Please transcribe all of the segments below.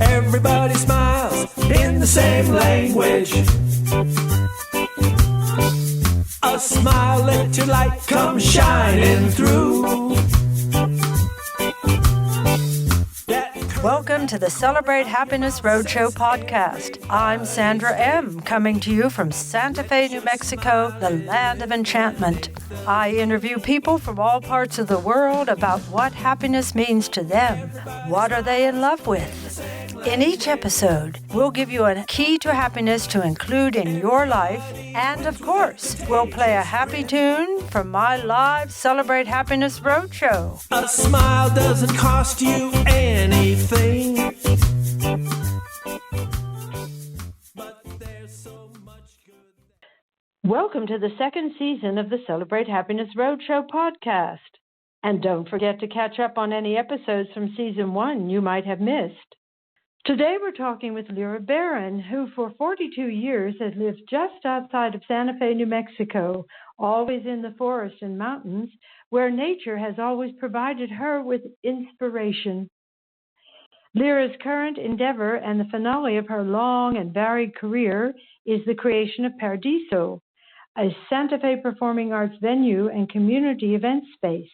Everybody smiles in the same language. A smile, let your light come shining through. Welcome to the Celebrate Happiness Roadshow podcast. I'm Sandra M., coming to you from Santa Fe, New Mexico, the land of enchantment. I interview people from all parts of the world about what happiness means to them. What are they in love with? In each episode, we'll give you a key to happiness to include in your life. And of course, we'll play a happy tune from my live Celebrate Happiness Roadshow. A smile doesn't cost you anything. But there's so much good. Welcome to the second season of the Celebrate Happiness Roadshow podcast. And don't forget to catch up on any episodes from season 1 you might have missed. Today we're talking with Lyra Barron, who for 42 years has lived just outside of Santa Fe, New Mexico, always in the forest and mountains, where nature has always provided her with inspiration. Lyra's current endeavor and the finale of her long and varied career is the creation of Paradiso, a Santa Fe performing arts venue and community event space.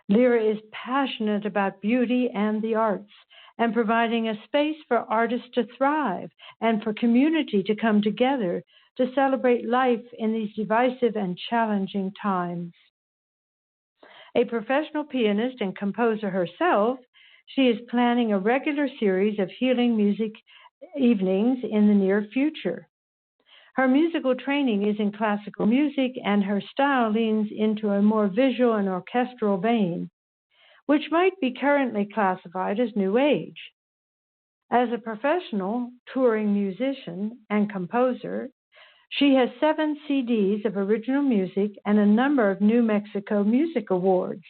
Lyra is passionate about beauty and the arts, and providing a space for artists to thrive and for community to come together to celebrate life in these divisive and challenging times. A professional pianist and composer herself, she is planning a regular series of healing music evenings in the near future. Her musical training is in classical music, and her style leans into a more visual and orchestral vein, which might be currently classified as New Age. As a professional touring musician and composer, she has 7 CDs of original music and a number of New Mexico Music Awards.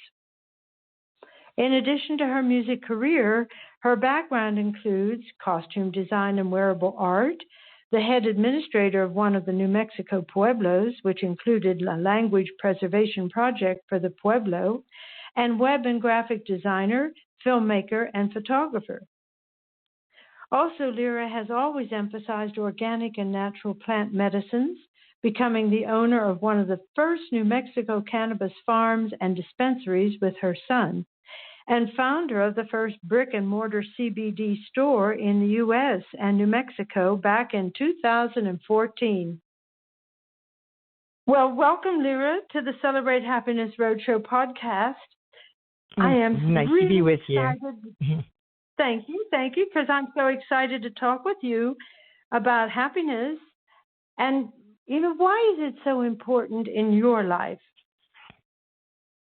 In addition to her music career, her background includes costume design and wearable art, the head administrator of one of the New Mexico Pueblos, which included a language preservation project for the Pueblo, and web and graphic designer, filmmaker, and photographer. Also, Lyra has always emphasized organic and natural plant medicines, becoming the owner of one of the first New Mexico cannabis farms and dispensaries with her son, and founder of the first brick-and-mortar CBD store in the U.S. and New Mexico back in 2014. Well, welcome, Lyra, to the Celebrate Happiness Roadshow podcast. I am nice really to be with excited. you. Thank you, because I'm so excited to talk with you about happiness. And, why is it so important in your life?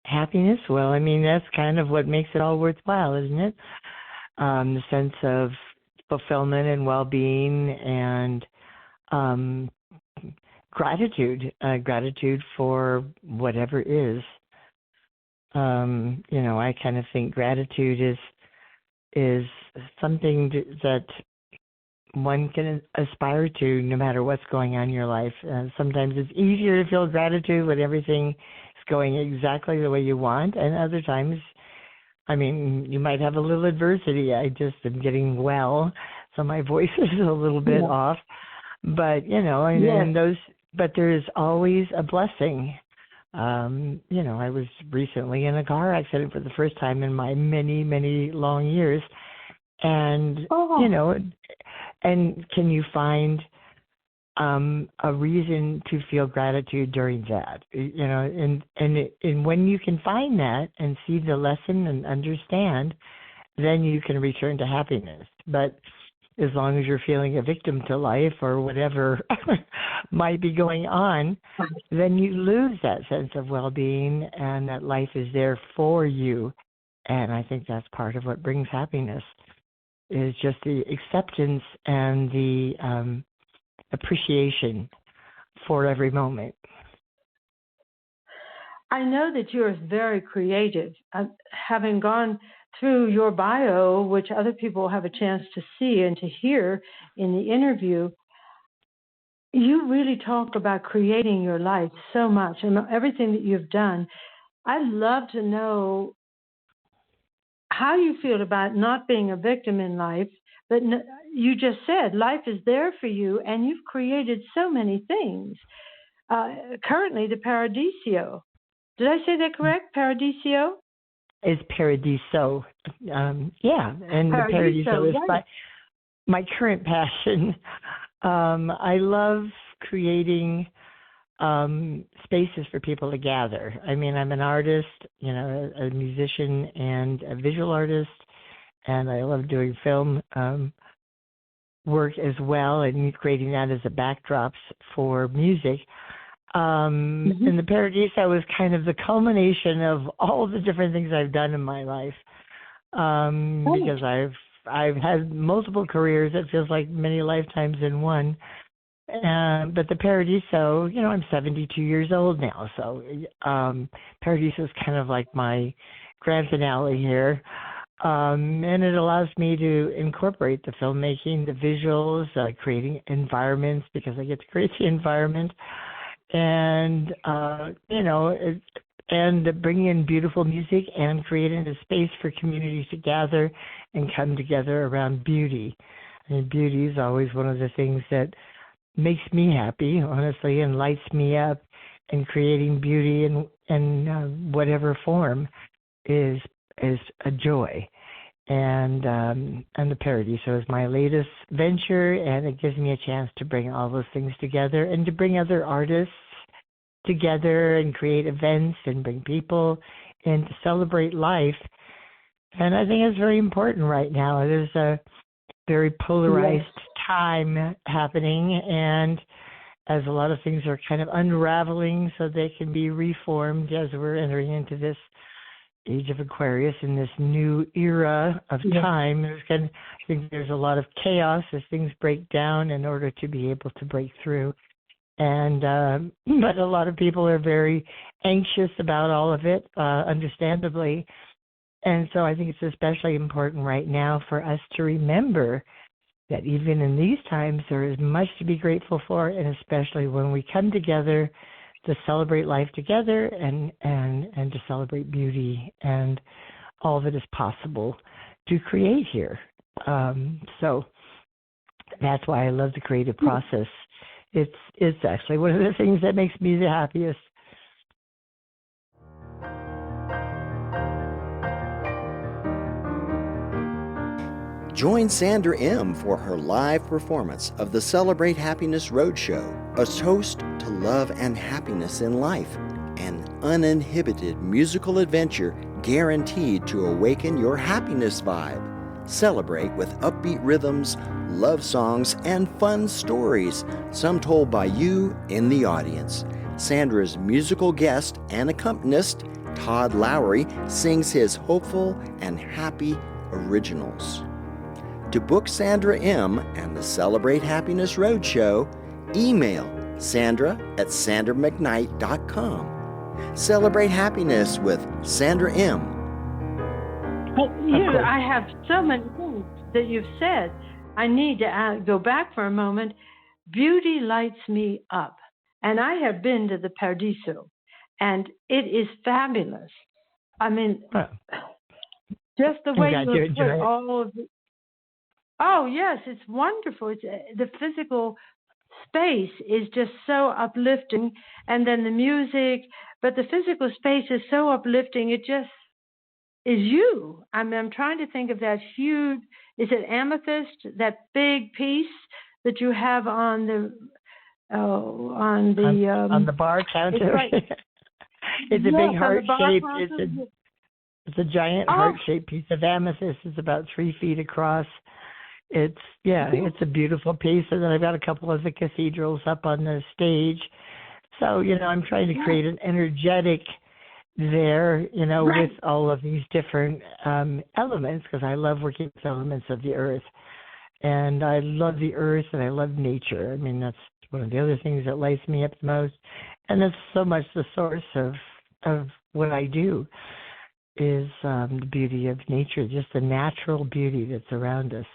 Happiness? Well, I mean, that's kind of what makes it all worthwhile, isn't it? The sense of fulfillment and well-being and gratitude for whatever is. I kind of think gratitude is something that one can aspire to no matter what's going on in your life. Sometimes it's easier to feel gratitude when everything is going exactly the way you want, and other times, you might have a little adversity. I just am getting well, so my voice is a little bit off. But, but there's always a blessing. I was recently in a car accident for the first time in my many, many long years. And, and can you find a reason to feel gratitude during that? And when you can find that and see the lesson and understand, then you can return to happiness. But as long as you're feeling a victim to life or whatever might be going on, then you lose that sense of well-being and that life is there for you. And I think that's part of what brings happiness, is just the acceptance and the appreciation for every moment. I know that you're very creative. Having gone through your bio, which other people have a chance to see and to hear in the interview, you really talk about creating your life so much and everything that you've done. I'd love to know how you feel about not being a victim in life, but you just said life is there for you, and you've created so many things. Currently, the Paradiso. Did I say that correct? Paradiso? It's Paradiso. Yeah, and the Paradiso is my current passion. I love creating spaces for people to gather. I mean, I'm an artist, a musician and a visual artist, and I love doing film work as well and creating that as a backdrops for music. And the Paradiso was kind of the culmination of all the different things I've done in my life, because I've had multiple careers. It feels like many lifetimes in one. But the Paradiso, I'm 72 years old now, so Paradiso is kind of like my grand finale here. And it allows me to incorporate the filmmaking, the visuals, creating environments, because I get to create the environment, and and bring in beautiful music and creating a space for communities to gather and come together around beauty. And beauty is always one of the things that makes me happy, honestly, and lights me up. And creating beauty in whatever form is a joy. And the Paradiso is my latest venture, and it gives me a chance to bring all those things together and to bring other artists together and create events and bring people in to celebrate life. And I think it's very important right now. There's a very polarized time happening, and as a lot of things are kind of unraveling so they can be reformed as we're entering into this age of Aquarius in this new era of time. I think there's a lot of chaos as things break down in order to be able to break through. And but a lot of people are very anxious about all of it, understandably. And so I think it's especially important right now for us to remember that even in these times, there is much to be grateful for, and especially when we come together to celebrate life together and to celebrate beauty and all that is possible to create here. So that's why I love the creative process. It's actually one of the things that makes me the happiest. Join Sandra M. for her live performance of the Celebrate Happiness Roadshow, a toast to love and happiness in life, an uninhibited musical adventure guaranteed to awaken your happiness vibe. Celebrate with upbeat rhythms, love songs, and fun stories, some told by you in the audience. Sandra's musical guest and accompanist, Todd Lowry, sings his hopeful and happy originals. To book Sandra M. and the Celebrate Happiness Roadshow, email sandra@sandramcknight.com. Celebrate happiness with Sandra M. I have so many things that you've said. I need to go back for a moment. Beauty lights me up. And I have been to the Paradiso, and it is fabulous. I mean, just the way you put all of the... Oh, yes, it's wonderful. It's the physical space is just so uplifting, and then the music, but the physical space is so uplifting. It just is you. I mean, I'm trying to think of that huge, is it amethyst, that big piece that you have on the on the bar counter? It's a big heart shape. It's a giant heart shaped piece of amethyst. It's about 3 feet across. It's a beautiful piece. And then I've got a couple of the cathedrals up on the stage. So, I'm trying to create an energetic there, with all of these different elements, because I love working with elements of the earth. And I love the earth and I love nature. I mean, that's one of the other things that lights me up the most. And that's so much the source of what I do. the beauty of nature, just the natural beauty that's around us.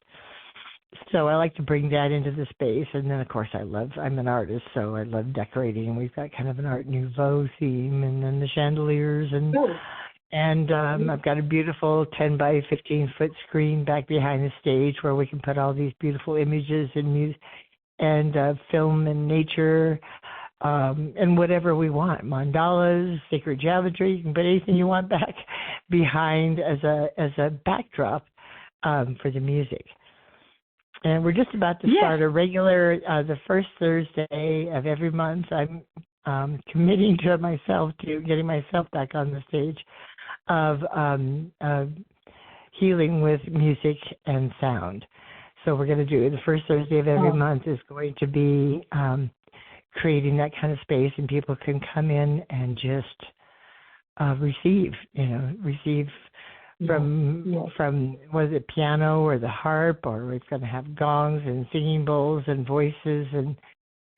So I like to bring that into the space. And then, of course, I'm an artist, so I love decorating. And we've got kind of an Art Nouveau theme, and then the chandeliers. And I've got a beautiful 10 by 15 foot screen back behind the stage where we can put all these beautiful images and music and film and nature and whatever we want. Mandalas, sacred geometry, you can put anything you want back behind as a backdrop for the music. And we're just about to start a regular, the first Thursday of every month. I'm committing to myself to getting myself back on the stage of healing with music and sound. So we're going to do the first Thursday of every month is going to be creating that kind of space, and people can come in and just receive from was it piano or the harp, or it's going to have gongs and singing bowls and voices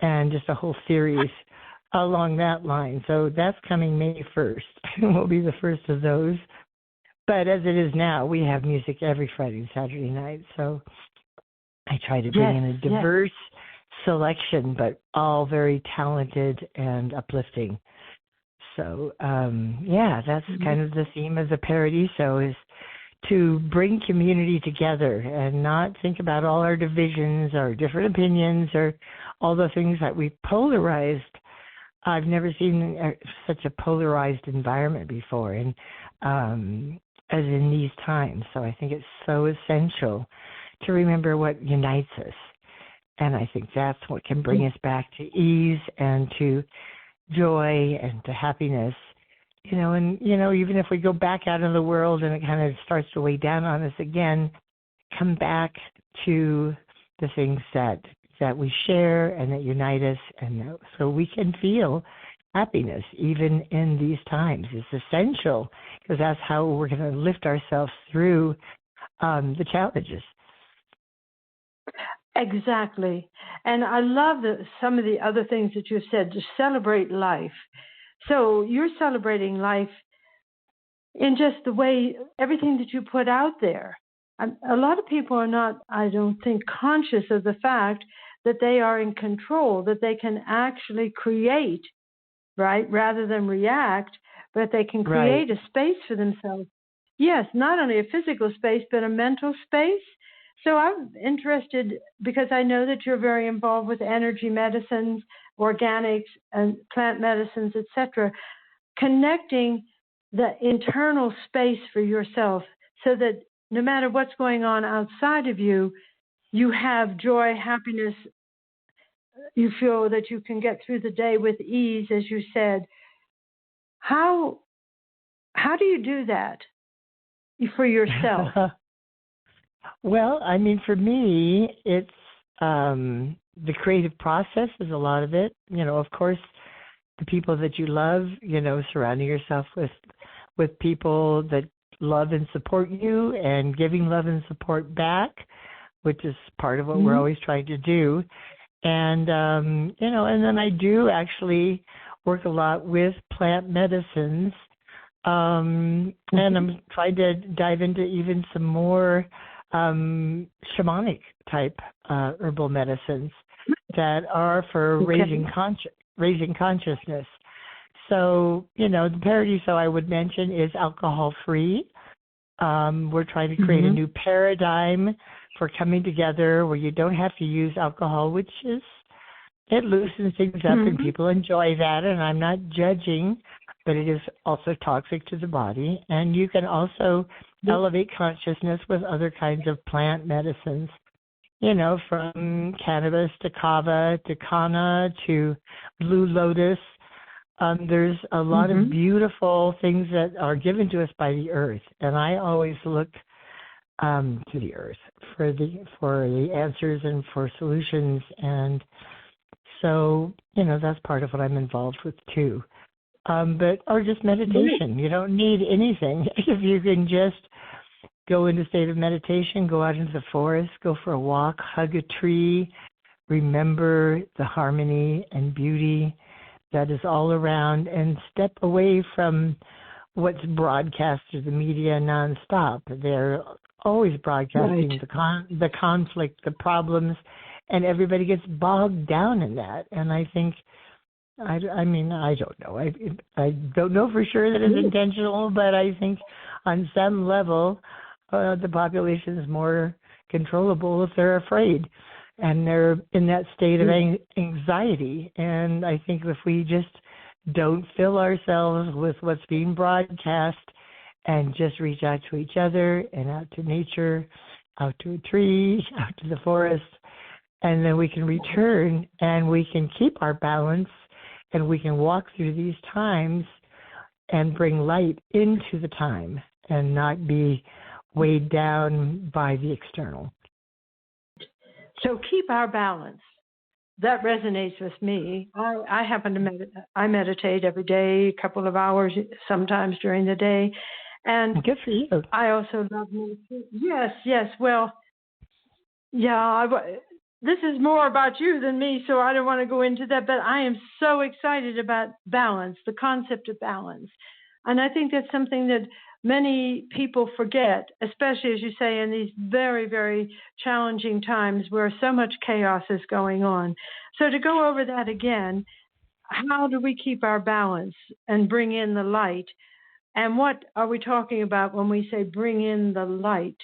and just a whole series along that line. So that's coming May 1st. Will be the first of those. But as it is now, we have music every Friday and Saturday night. So I try to bring in a diverse selection, but all very talented and uplifting. So, that's kind of the theme of the Paradiso, is to bring community together and not think about all our divisions or different opinions or all the things that we polarized. I've never seen such a polarized environment before, and as in these times. So I think it's so essential to remember what unites us. And I think that's what can bring us back to ease and to joy and to happiness, even if we go back out in the world and it kind of starts to weigh down on us again, come back to the things that we share and that unite us, and so we can feel happiness even in these times. It's essential, because that's how we're going to lift ourselves through the challenges. Exactly. And I love some of the other things that you've said, to celebrate life. So you're celebrating life in just the way, everything that you put out there. A lot of people are not, I don't think, conscious of the fact that they are in control, that they can actually create, right, rather than react, but they can create a space for themselves. Yes, not only a physical space, but a mental space. So I'm interested, because I know that you're very involved with energy medicines, organics, and plant medicines, etc., connecting the internal space for yourself so that no matter what's going on outside of you, you have joy, happiness. You feel that you can get through the day with ease, as you said. How do you do that for yourself? Well, I mean, for me, it's the creative process is a lot of it. Of course, the people that you love, surrounding yourself with people that love and support you, and giving love and support back, which is part of what we're always trying to do. And, and then I do actually work a lot with plant medicines. And I'm trying to dive into even some more shamanic type herbal medicines that are for raising consciousness. So, the Paradiso I would mention is alcohol-free. We're trying to create a new paradigm for coming together where you don't have to use alcohol, which is, it loosens things up and people enjoy that, and I'm not judging, but it is also toxic to the body. And you can also elevate consciousness with other kinds of plant medicines, from cannabis to kava to kanna to blue lotus. There's a lot of beautiful things that are given to us by the earth, and I always look to the earth for the answers and for solutions. And so, that's part of what I'm involved with too. Or just meditation. You don't need anything. If you can just go into a state of meditation, go out into the forest, go for a walk, hug a tree, remember the harmony and beauty that is all around, and step away from what's broadcast to the media nonstop. They're always broadcasting the conflict, the problems, and everybody gets bogged down in that. And I think, I mean, I don't know. I don't know for sure that it's intentional, but I think on some level, the population is more controllable if they're afraid and they're in that state of anxiety. And I think if we just don't fill ourselves with what's being broadcast and just reach out to each other and out to nature, out to a tree, out to the forest, and then we can return and we can keep our balance and we can walk through these times and bring light into the time and not be weighed down by the external. So keep our balance. That resonates with me. I happen to I meditate every day, a couple of hours sometimes during the day. And good for you. I also love nature. Yes. Well, yeah, this is more about you than me, so I don't want to go into that. But I am so excited about balance, the concept of balance. And I think that's something that many people forget, especially, as you say, in these very, very challenging times where so much chaos is going on. So to go over that again, how do we keep our balance and bring in the light? And what are we talking about when we say bring in the light?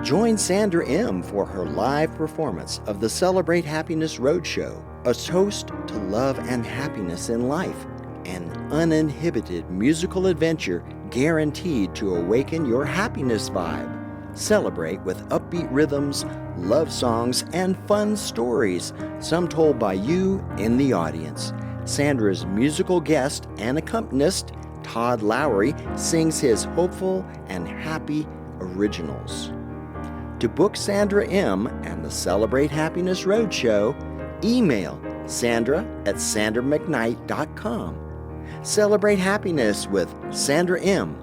Join Sandra M. for her live performance of the Celebrate Happiness Roadshow, a toast to love and happiness in life, an uninhibited musical adventure guaranteed to awaken your happiness vibe. Celebrate with upbeat rhythms, love songs, and fun stories, some told by you in the audience. Sandra's musical guest and accompanist, Todd Lowry, sings his hopeful and happy originals. To book Sandra M. and the Celebrate Happiness Roadshow, email sandra@sandramcknight.com. Celebrate happiness with Sandra M.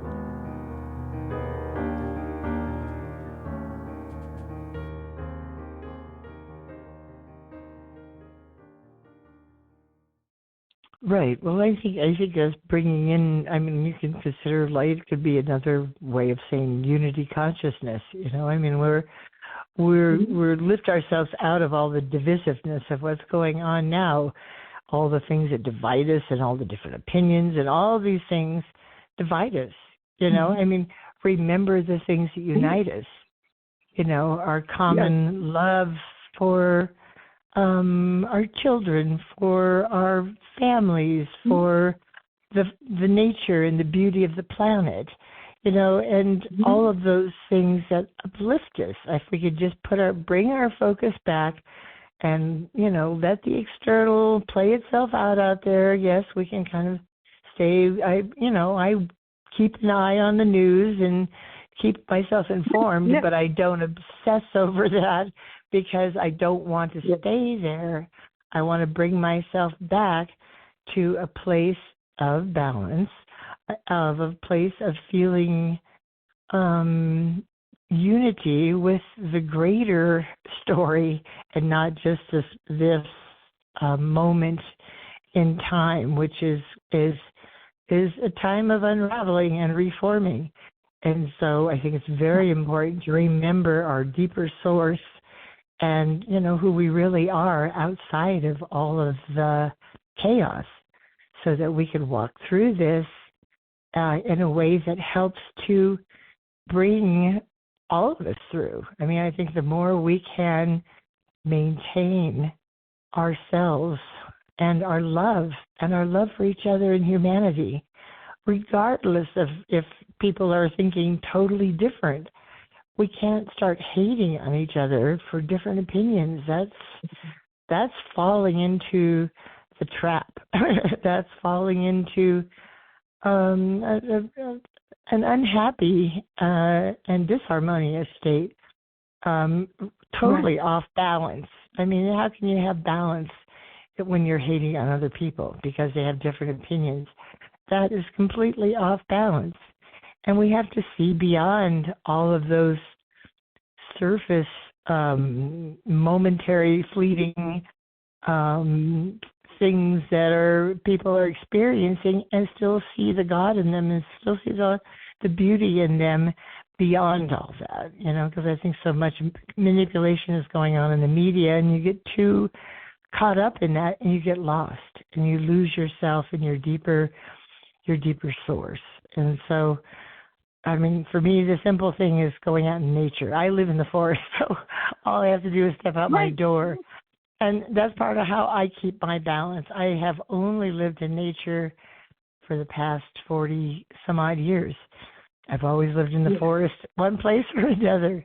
Right. Well, I think that's bringing in. I mean, you can consider light could be another way of saying unity consciousness. You know, I mean, we're lift ourselves out of all the divisiveness of what's going on now, all the things that divide us, and all the different opinions, and all these things divide us. You know, I mean, remember the things that unite us. You know, our common love for our children, for our families, for the nature and the beauty of the planet, you know, and all of those things that uplift us. If we could just bring our focus back and, you know, let the external play itself out there. Yes, we can kind of I keep an eye on the news and keep myself informed, but I don't obsess over that, because I don't want to stay there. I want to bring myself back to a place of balance, of a place of feeling unity with the greater story, and not just this moment in time, which is a time of unraveling and reforming. And so I think it's very important to remember our deeper source and, you know, who we really are outside of all of the chaos, so that we can walk through this in a way that helps to bring all of us through. I mean, I think the more we can maintain ourselves and our love for each other and humanity, regardless of if people are thinking totally different. We can't start hating on each other for different opinions. That's falling into the trap. That's falling into an unhappy and disharmonious state, totally off balance. I mean, how can you have balance when you're hating on other people because they have different opinions? That is completely off balance. And we have to see beyond all of those surface, momentary, fleeting things that people are experiencing and still see the God in them and still see the beauty in them beyond all that, because I think so much manipulation is going on in the media, and you get too caught up in that and you get lost and you lose yourself in your deeper source. And so, I mean, for me, the simple thing is going out in nature. I live in the forest, so all I have to do is step out my door. And that's part of how I keep my balance. I have only lived in nature for the past 40 some odd years. I've always lived in the forest, one place or another.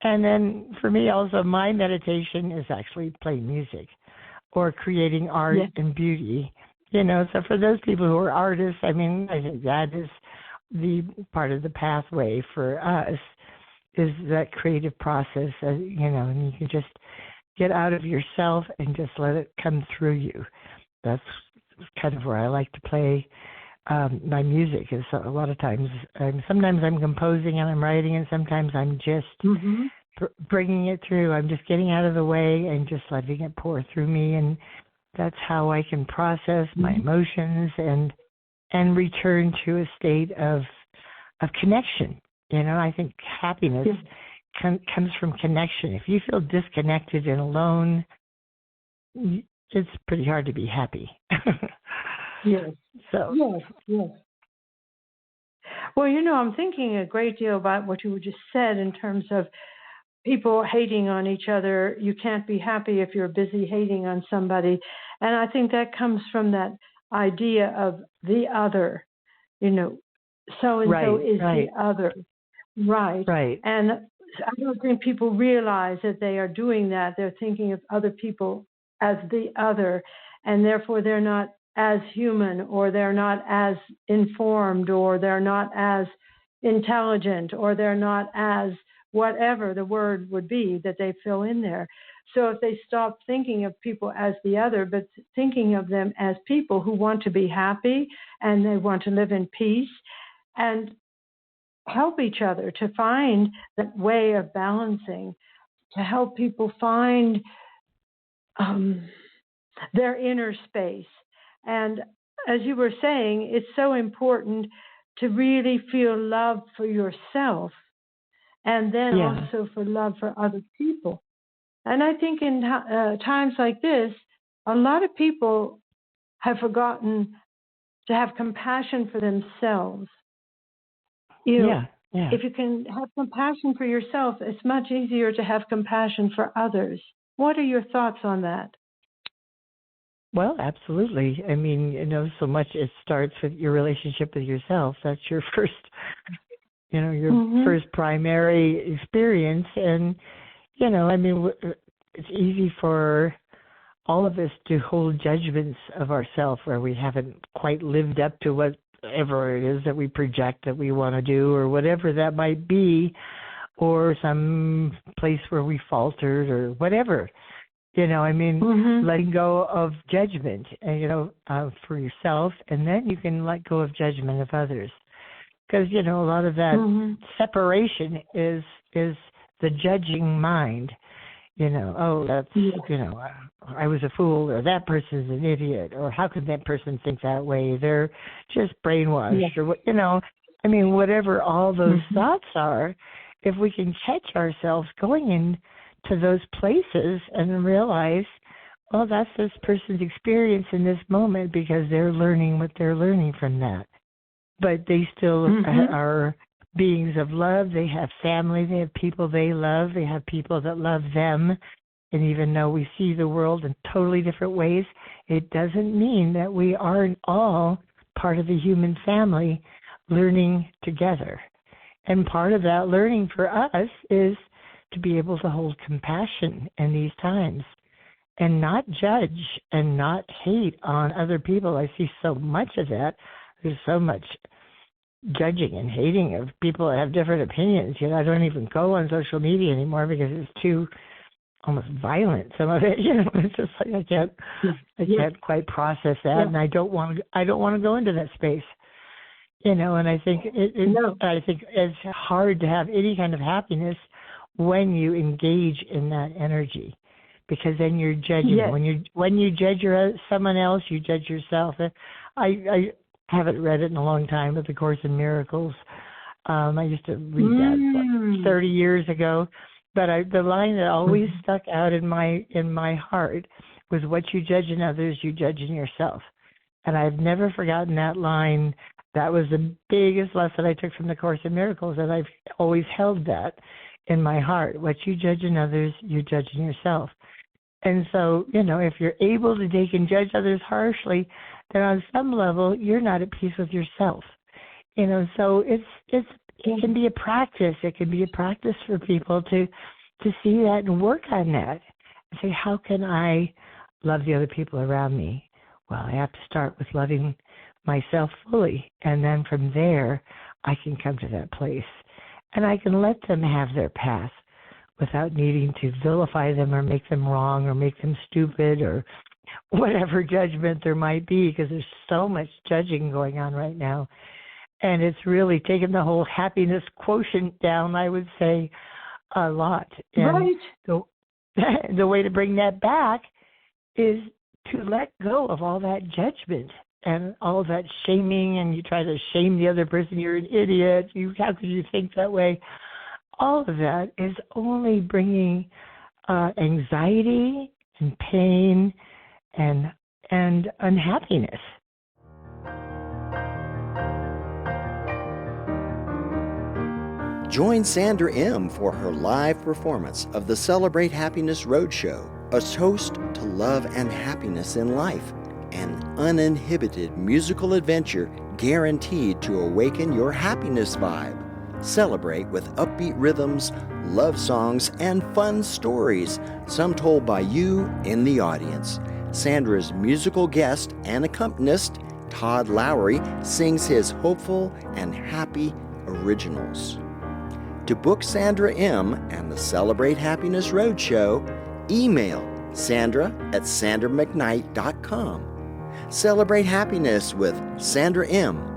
And then for me also, my meditation is actually playing music or creating art and beauty. So for those people who are artists, I mean, I think that is the part of the pathway for us, is that creative process, and you can just get out of yourself and just let it come through you. That's kind of where I like to play my music. Is a lot of times, sometimes I'm composing and I'm writing, and sometimes I'm just bringing it through. I'm just getting out of the way and just letting it pour through me, and that's how I can process my emotions and return to a state of connection. I think happiness comes from connection. If you feel disconnected and alone, it's pretty hard to be happy. Yes. So. Yes. Well, I'm thinking a great deal about what you just said in terms of people hating on each other. You can't be happy if you're busy hating on somebody. And I think that comes from that idea of the other, so-and-so is the other. Right. And I don't think people realize that they are doing that. They're thinking of other people as the other, and therefore they're not as human, or they're not as informed, or they're not as intelligent, or they're not as whatever the word would be that they fill in there. So if they stop thinking of people as the other, but thinking of them as people who want to be happy and they want to live in peace and help each other to find that way of balancing, to help people find their inner space. And as you were saying, it's so important to really feel love for yourself, and then also for love for other people. And I think in times like this, a lot of people have forgotten to have compassion for themselves. If you can have compassion for yourself, it's much easier to have compassion for others. What are your thoughts on that? Well, absolutely. I mean, so much it starts with your relationship with yourself. That's your first, first primary experience. And, I mean, it's easy for all of us to hold judgments of ourselves where we haven't quite lived up to whatever it is that we project that we want to do, or whatever that might be, or some place where we faltered, or whatever. Letting go of judgment, for yourself, and then you can let go of judgment of others. Because, a lot of that separation is the judging mind. That's, I was a fool, or that person's an idiot, or how could that person think that way? They're just brainwashed, or whatever all those thoughts are, if we can catch ourselves going into those places and realize, well, that's this person's experience in this moment because they're learning what they're learning from that. But they still are beings of love. They have family. They have people they love. They have people that love them. And even though we see the world in totally different ways, it doesn't mean that we aren't all part of the human family learning together. And part of that learning for us is to be able to hold compassion in these times and not judge and not hate on other people. I see so much of that. There's so much judging and hating of people that have different opinions. I don't even go on social media anymore because it's too almost violent. Some of it, it's just like I can't quite process that, and I don't want to go into that space. And I think I think it's hard to have any kind of happiness when you engage in that energy, because then you're judging. Yes. When you judge someone else, you judge yourself. I haven't read it in a long time, but the Course in Miracles. I used to read that 30 years ago, but the line that always stuck out in my heart was, "What you judge in others, you judge in yourself." And I've never forgotten that line. That was the biggest lesson I took from the Course in Miracles, and I've always held that in my heart. What you judge in others, you judge in yourself. And so, if you're able to take and judge others harshly, then on some level you're not at peace with yourself. So it can be a practice. It can be a practice for people to see that and work on that and say, how can I love the other people around me? Well, I have to start with loving myself fully, and then from there I can come to that place, and I can let them have their path without needing to vilify them or make them wrong or make them stupid or whatever judgment there might be, because there's so much judging going on right now. And it's really taken the whole happiness quotient down, I would say, a lot. And the way to bring that back is to let go of all that judgment and all of that shaming, and you try to shame the other person, you're an idiot, how could you think that way? All of that is only bringing anxiety and pain and unhappiness. Join Sandra M. for her live performance of the Celebrate Happiness Roadshow, a toast to love and happiness in life, an uninhibited musical adventure guaranteed to awaken your happiness vibe. Celebrate with upbeat rhythms, love songs, and fun stories, some told by you in the audience. Sandra's musical guest and accompanist, Todd Lowry, sings his hopeful and happy originals. To book Sandra M. and the Celebrate Happiness Roadshow, email sandra@sandramcknight.com. Celebrate happiness with Sandra M.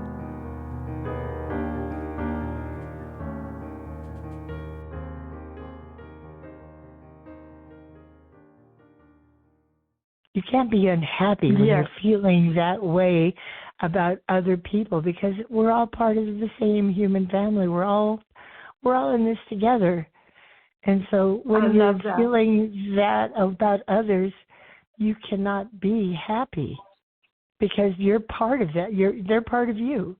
You can't be unhappy when you're feeling that way about other people, because we're all part of the same human family. We're all in this together. And so when you're feeling that about others, you cannot be happy because you're part of that. They're part of you.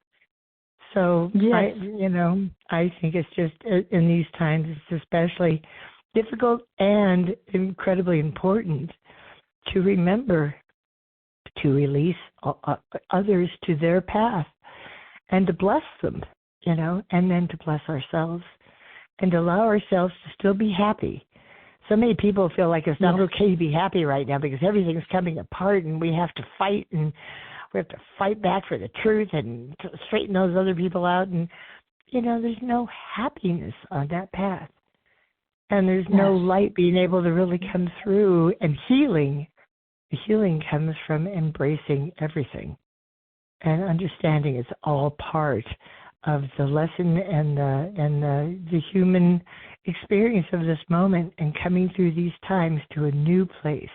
So I think it's just in these times it's especially difficult and incredibly important to remember to release others to their path and to bless them, and then to bless ourselves and to allow ourselves to still be happy. So many people feel like it's not okay to be happy right now because everything's coming apart and we have to fight and we have to fight back for the truth and to straighten those other people out. And, there's no happiness on that path. And there's no light being able to really come through, and healing. The healing comes from embracing everything and understanding it's all part of the lesson and the human experience of this moment, and coming through these times to a new place.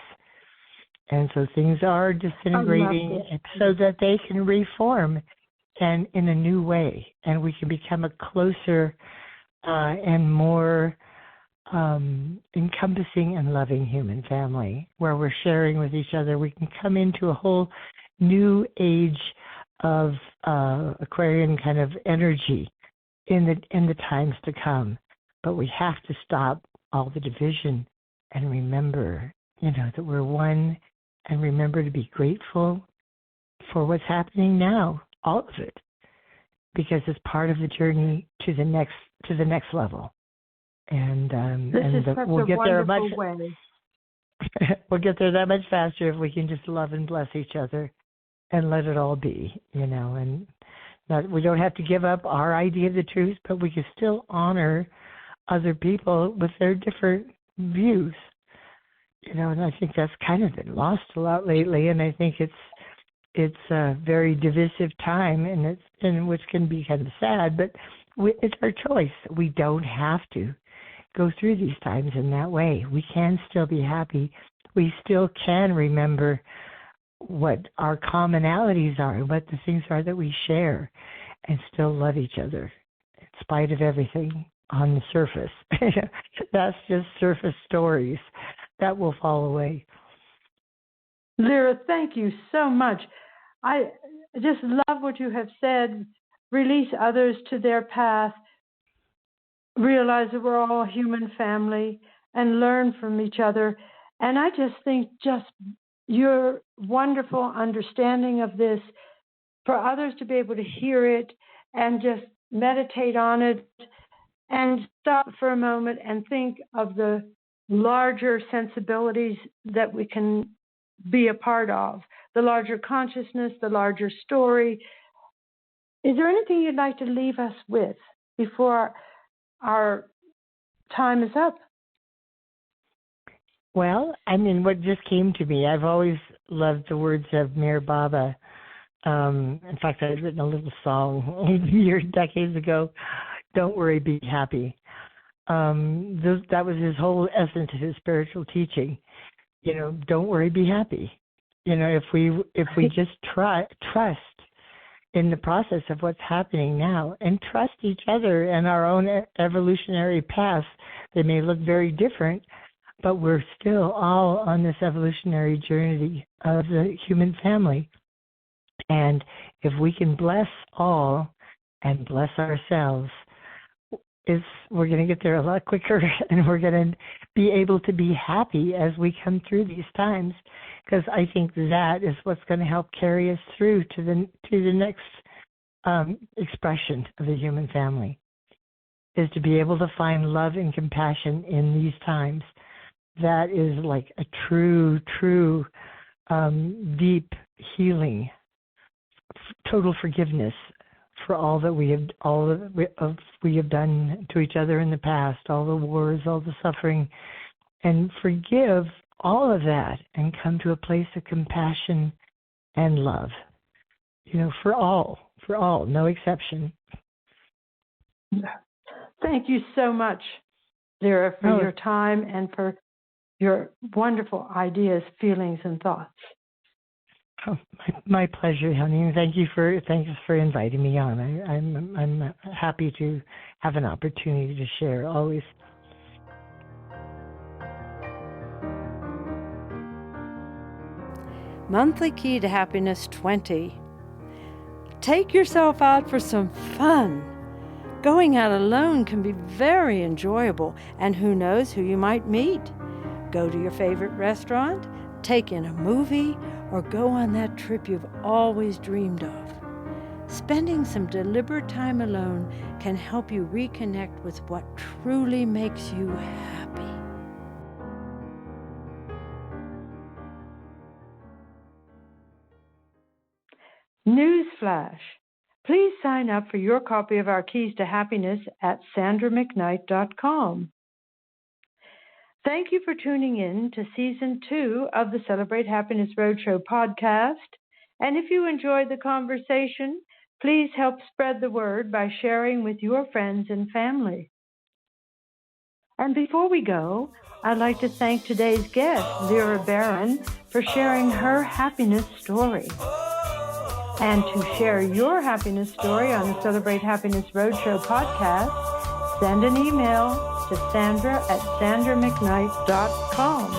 And so things are disintegrating so that they can reform and in a new way, and we can become a closer and more encompassing and loving human family where we're sharing with each other. We can come into a whole new age of Aquarian kind of energy in the times to come. But we have to stop all the division and remember, that we're one, and remember to be grateful for what's happening now, all of it, because it's part of the journey to the next level. And we'll get there we'll get there that much faster if we can just love and bless each other and let it all be, and we don't have to give up our idea of the truth, but we can still honor other people with their different views, and I think that's kind of been lost a lot lately, and I think it's a very divisive time, and which can be kind of sad, but it's our choice. We don't have to go through these times in that way. We can still be happy. We still can remember what our commonalities are and what the things are that we share, and still love each other in spite of everything on the surface. That's just surface stories. That will fall away. Lyra, thank you so much. I just love what you have said. Release others to their path. Realize that we're all a human family and learn from each other. And I just think just your wonderful understanding of this, for others to be able to hear it and just meditate on it and stop for a moment and think of the larger sensibilities that we can be a part of, the larger consciousness, the larger story. Is there anything you'd like to leave us with before our time is up? Well, I mean, what just came to me, I've always loved the words of Mir Baba. In fact, I'd written a little song years, decades ago, "Don't worry, be happy." That was his whole essence of his spiritual teaching. Don't worry, be happy. If we just trust in the process of what's happening now, and trust each other and our own evolutionary paths. They may look very different, but we're still all on this evolutionary journey of the human family. And if we can bless all and bless ourselves, we're going to get there a lot quicker, and we're going to be able to be happy as we come through these times, because I think that is what's going to help carry us through to the next expression of the human family, is to be able to find love and compassion in these times. That is like a true, deep healing, total forgiveness for all that we have done to each other in the past, all the wars, all the suffering, and forgive all of that and come to a place of compassion and love. For all, no exception. Thank you so much, Lyra, for your time and for your wonderful ideas, feelings, and thoughts. Oh, my pleasure, honey. And thanks for inviting me on. I'm happy to have an opportunity to share always. Monthly Key to Happiness 20. Take yourself out for some fun. Going out alone can be very enjoyable, and who knows who you might meet. Go to your favorite restaurant, take in a movie, or go on that trip you've always dreamed of. Spending some deliberate time alone can help you reconnect with what truly makes you happy. Newsflash. Please sign up for your copy of our Keys to Happiness at sandramcknight.com. Thank you for tuning in to Season 2 of the Celebrate Happiness Roadshow podcast. And if you enjoyed the conversation, please help spread the word by sharing with your friends and family. And before we go, I'd like to thank today's guest, Lyra Barron, for sharing her happiness story. And to share your happiness story on the Celebrate Happiness Roadshow podcast, send an email to Sandra@sandramcknight.com.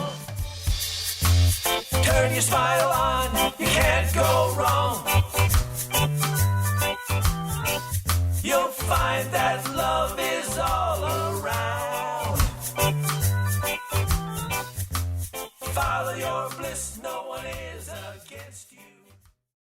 Turn your smile on, you can't go wrong. You'll find that love is all around. Follow your bliss, no one is against you.